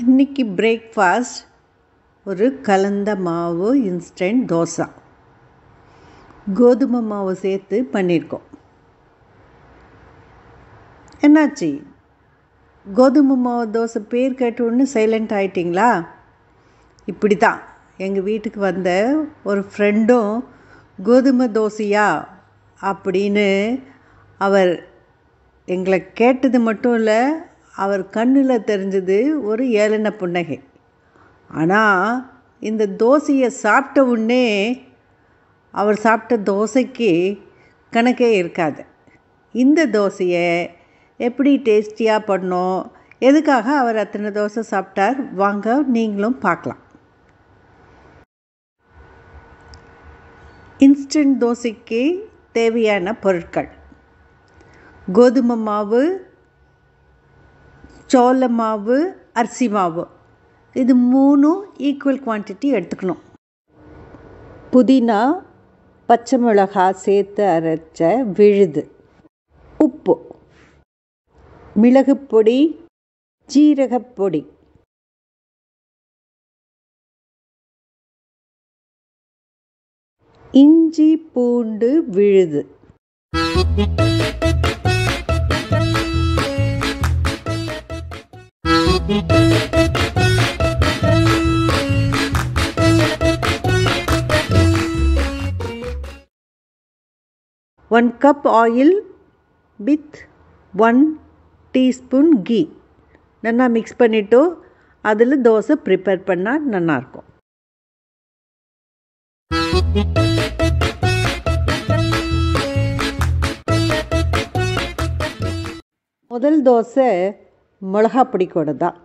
இன்றைக்கி பிரேக்ஃபாஸ்ட் ஒரு கலந்த மாவு இன்ஸ்டன்ட் தோசை, கோதுமை மாவு சேர்த்து பண்ணியிருக்கோம். என்னாச்சு? கோதுமை மாவு தோசை பேர் கேட்டோன்னு சைலண்ட் ஆகிட்டிங்களா? இப்படி தான் எங்கள் வீட்டுக்கு வந்த ஒரு ஃப்ரெண்டும் கோதுமை தோசையா அப்படின்னு அவர் எங்களை கேட்டது மட்டும் இல்லை, அவர் கண்ணில் தெரிஞ்சது ஒரு ஏளன புன்னகை. ஆனால் இந்த தோசையை சாப்பிட்ட உடனே அவர் சாப்பிட்ட தோசைக்கு கணக்கே இருக்காது. இந்த தோசையை எப்படி டேஸ்டியாக பண்ணோம், எதுக்காக அவர் அத்தனை தோசை சாப்பிட்டார், வாங்க நீங்களும் பார்க்கலாம். இன்ஸ்டன்ட் தோசைக்கு தேவையான பொருட்கள்: கோதுமை மாவு, சோள மாவு, அரிசி மாவு, இது மூணும் ஈக்குவல் குவான்டிட்டி எடுத்துக்கணும். புதினா, பச்சை மிளகாய் சேர்த்து அரைச்ச விழுது, உப்பு, மிளகுப்பொடி, ஜீரகப்பொடி, இஞ்சி பூண்டு விழுது, one cup oil with 1 teaspoon ghee. நல்லா மிக்ஸ் பண்ணிவிட்டு அதில் தோசை ப்ரிப்பேர் பண்ணால் நல்லாயிருக்கும். முதல் தோசை மிளகா பொடி கூட தான்.